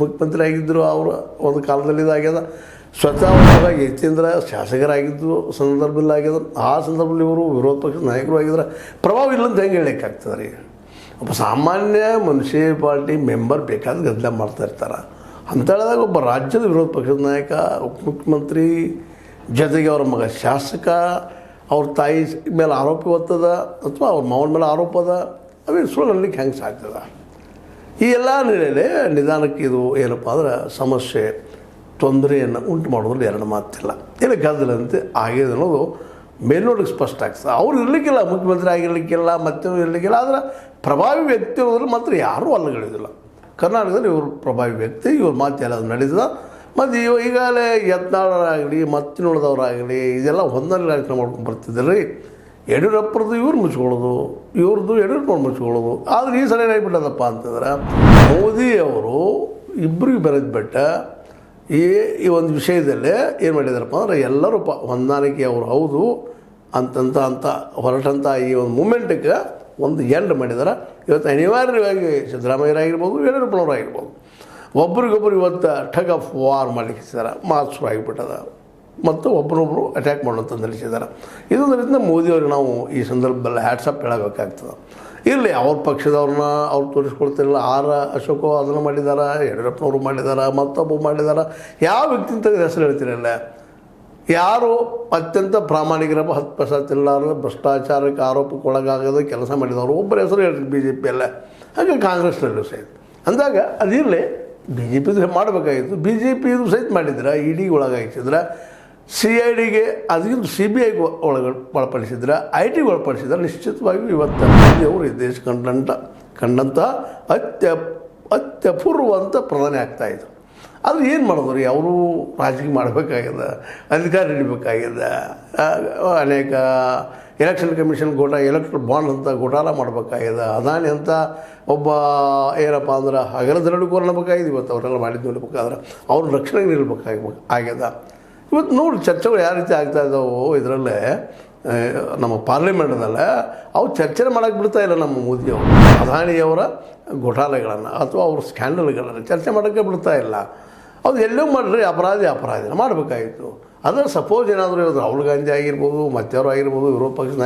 ಮುಖ್ಯಮಂತ್ರಿ ಆಗಿದ್ದರು ಅವರು ಒಂದು ಕಾಲದಲ್ಲಿ ಇದಾಗ್ಯದ. ಸ್ವತಃ ಯತೀಂದ್ರ ಶಾಸಕರಾಗಿದ್ದು ಸಂದರ್ಭದಲ್ಲಿ ಆಗ್ಯದ. ಆ ಸಂದರ್ಭದಲ್ಲಿ ಇವರು ವಿರೋಧ ಪಕ್ಷದ ನಾಯಕರು ಆಗಿದ್ರೆ ಪ್ರಭಾವ ಇಲ್ಲಂತ ಹೆಂಗೆ ಹೇಳೋಕ್ಕಾಗ್ತದೆ ರೀ? ಒಬ್ಬ ಸಾಮಾನ್ಯ ಮುನ್ಸಿಪಾಲ್ಟಿ ಮೆಂಬರ್ ಬೇಕಾದ್ರೆ ಗದ್ದಲ ಮಾಡ್ತಾ ಇರ್ತಾರೆ. ಅಂತ ಹೇಳಿದಾಗ ಒಬ್ಬ ರಾಜ್ಯದ ವಿರೋಧ ಪಕ್ಷದ ನಾಯಕ, ಉಪಮುಖ್ಯಮಂತ್ರಿ, ಜೊತೆಗೆ ಅವರ ಮಗ ಶಾಸಕ, ಅವ್ರ ತಾಯಿ ಮೇಲೆ ಆರೋಪ ಹೊತ್ತದ ಅಥವಾ ಅವ್ರ ಮಾವನ ಮೇಲೆ ಆರೋಪ ಅದ, ಅವೇನು ಸುಳ್ಳು ಅನ್ಲಿಕ್ಕೆ ಹೆಂಗೆ ಸಾಗ್ತದೆ? ಈ ಎಲ್ಲ ನೆಲೆಯಲ್ಲಿ ನಿಧಾನಕ್ಕೆ ಇದು ಏನಪ್ಪ ಅಂದ್ರೆ ಸಮಸ್ಯೆ ತೊಂದರೆಯನ್ನು ಉಂಟು ಮಾಡೋದ್ರಲ್ಲಿ ಎರಡು ಮಾತಿಲ್ಲ. ಏನಕ್ಕೆ ಗದ್ದಲಂತೆ ಆಗಿದೆ ಅನ್ನೋದು ಮೇಲ್ನೋಡಿಗೆ ಸ್ಪಷ್ಟ ಆಗ್ತದೆ. ಅವ್ರು ಇರಲಿಕ್ಕಿಲ್ಲ, ಮುಖ್ಯಮಂತ್ರಿ ಆಗಿರಲಿಕ್ಕಿಲ್ಲ, ಮತ್ತೆ ಇರಲಿಕ್ಕಿಲ್ಲ. ಆದರೆ ಪ್ರಭಾವಿ ವ್ಯಕ್ತಿ ಇರೋದ್ರಲ್ಲಿ ಮಾತ್ರ ಯಾರೂ ಅಲ್ಲಗಳಿದಿಲ್ಲ. ಕರ್ನಾಟಕದಲ್ಲಿ ಇವರು ಪ್ರಭಾವಿ ವ್ಯಕ್ತಿ, ಇವ್ರ ಮಾತು ಎಲ್ಲ ನಡೀತದ. ಮತ್ತು ಈಗಾಗಲೇ ಯತ್ನಾಳರಾಗಲಿ ಮತ್ತಿನೊಳದವರಾಗಲಿ ಇದೆಲ್ಲ ಹೊಂದಾಣಿಕೆ ರಾಜಕಾರಣ ಮಾಡ್ಕೊಂಡು ಬರ್ತಿದ್ದಾರೆ ರೀ. ಯಡಿಯೂರಪ್ಪರದ್ದು ಇವ್ರು ಮುಚ್ಕೊಳ್ಳೋದು, ಇವ್ರದ್ದು ಯಡಿಯೂರಪ್ಪವ್ರು ಮುಚ್ಕೊಳ್ಳೋದು. ಆದರೆ ಈ ಸಲ ಏನಾಗ್ಬಿಟ್ಟದಪ್ಪ ಅಂತಂದ್ರೆ ಮೋದಿಯವರು ಇಬ್ಬರಿಗೆ ಬೆರೆದು ಬಿಟ್ಟ ಈ ಒಂದು ವಿಷಯದಲ್ಲೇ ಏನು ಮಾಡಿದಾರಪ್ಪ ಅಂದ್ರೆ ಎಲ್ಲರೂ ಹೊಂದಾಣಿಕೆ ಅವರು ಹೌದು ಅಂತ ಹೊರಟಂಥ ಈ ಒಂದು ಮೂಮೆಂಟಿಗೆ ಒಂದು ಎಂಡ್ ಮಾಡಿದಾರೆ. ಇವತ್ತು ಅನಿವಾರ್ಯವಾಗಿ ಸಿದ್ದರಾಮಯ್ಯರಾಗಿರ್ಬೋದು, ಯಡಿಯೂರಪ್ಪನವರಾಗಿರ್ಬೋದು, ಒಬ್ರಿಗೊಬ್ಬರು ಇವತ್ತು ಟಗ್ ಆಫ್ ವಾರ್ ಮಾಡಲಿಕ್ಕೆ ಮಾತು ಶುರು ಆಗಿಬಿಟ್ಟದ ಮತ್ತು ಒಬ್ಬರೊಬ್ಬರು ಅಟ್ಯಾಕ್ ಮಾಡೋಂಥ ನಿಲ್ಲಿಸಿದ್ದಾರೆ. ಇದೊಂದು ರೀತಿಯಿಂದ ಮೋದಿಯವ್ರಿಗೆ ನಾವು ಈ ಸಂದರ್ಭದಲ್ಲಿ ಹ್ಯಾಟ್ಸಪ್ ಹೇಳಬೇಕಾಗ್ತದೆ. ಇರಲಿ, ಅವ್ರ ಪಕ್ಷದವ್ರನ್ನ ಅವ್ರು ತೋರಿಸ್ಕೊಳ್ತಿರಲಿಲ್ಲ. ಅಶೋಕ ಅದನ್ನು ಮಾಡಿದ್ದಾರೆ, ಯಡಿಯೂರಪ್ಪನವರು ಮಾಡಿದ್ದಾರೆ, ಮತ್ತೊಬ್ಬ ಮಾಡಿದ್ದಾರೆ. ಯಾವ ವ್ಯಕ್ತಿ ಅಂತ ಹೆಸರು ಹೇಳ್ತಿರಲ್ಲ. ಯಾರು ಅತ್ಯಂತ ಪ್ರಾಮಾಣಿಕರಪ್ಪ 10% ಇಲ್ಲಾರ ಭ್ರಷ್ಟಾಚಾರಕ್ಕೆ ಆರೋಪಕ್ಕೆ ಒಳಗಾಗದ ಕೆಲಸ ಮಾಡಿದವರು ಒಬ್ಬರ ಹೆಸರು ಹೇಳ್ರಿ ಬಿ ಜೆ ಪಿಯಲ್ಲೇ, ಹಾಗೆ ಕಾಂಗ್ರೆಸ್ನಲ್ಲೂ ಸಹಿತ. ಅಂದಾಗ ಅದಿರಲಿ, ಬಿ ಜೆ ಪಿದು ಮಾಡಬೇಕಾಗಿತ್ತು. ಬಿ ಜೆ ಪಿದು ಸಹಿತ ಮಾಡಿದ್ರೆ ಇಡಿಗೆ ಒಳಗಾಗಿಸಿದ್ರೆ, CIDಗೆ ಅದಕ್ಕಿಂತ CBIಗೆ ಒಳಪಡಿಸಿದ್ರೆ, ITಗೆ ಒಳಪಡಿಸಿದ್ರೆ ನಿಶ್ಚಿತವಾಗಿ ಇವತ್ತು ಅವರು ಈ ದೇಶ ಕಂಡಂಥ ಅತ್ಯಪೂರ್ವಂತ ಪ್ರಧಾನಿ ಆಗ್ತಾಯಿದ್ರು. ಅದು ಏನು ಮಾಡೋದು ರೀ? ಅವರು ರಾಜಕೀಯ ಮಾಡಬೇಕಾಗ್ಯದ, ಅಧಿಕಾರ ಹಿಡಿಬೇಕಾಗ್ಯದ, ಅನೇಕ ಎಲೆಕ್ಷನ್ ಕಮಿಷನ್ ಎಲೆಕ್ಟ್ರಲ್ ಬಾಂಡ್ ಅಂತ ಘೋಟಾಲ ಮಾಡಬೇಕಾಗ್ಯದ, ಅದಾನಿ ಅಂತ ಒಬ್ಬ ಏನಪ್ಪ ಅಂದ್ರೆ ಹಗಲದರಡಿಗೂ ಅನ್ನಬೇಕಾಗಿದೆ. ಇವತ್ತು ಅವರೆಲ್ಲ ಮಾಡಿದ್ದು ನೋಡ್ಬೇಕಾದ್ರೆ ಅವ್ರ ರಕ್ಷಣೆಗೆ ನಿಲ್ಬೇಕಾಗ್ಯದ. ಇವತ್ತು ನೋಡಿ ಚರ್ಚೆಗಳು ಯಾವ ರೀತಿ ಆಗ್ತಾ ಇದ್ದಾವೆ ಇದರಲ್ಲೇ ನಮ್ಮ ಪಾರ್ಲಿಮೆಂಟ್ದಲ್ಲೇ ಅವು ಚರ್ಚೆ ಮಾಡೋಕ್ಕೆ ಬಿಡ್ತಾ ಇಲ್ಲ ನಮ್ಮ ಮೋದಿಯವರು. ಅದಾನಿಯವರ ಘೋಟಾಲೆಗಳನ್ನು ಅಥವಾ ಅವ್ರ ಸ್ಕ್ಯಾಂಡಲ್ಗಳನ್ನು ಚರ್ಚೆ ಮಾಡೋಕ್ಕೆ ಬಿಡ್ತಾ ಇಲ್ಲ. ಅದು ಎಲ್ಲೋ ಮಾಡಿರಿ ಅಪರಾಧಿನ ಮಾಡಬೇಕಾಗಿತ್ತು. ಅದರ ಸಪೋಸ್ ಏನಾದರೂ ರಾಹುಲ್ ಗಾಂಧಿ ಆಗಿರ್ಬೋದು, ಮತ್ತವರು ಆಗಿರ್ಬೋದು, ವಿರೋಧ ಪಕ್ಷದ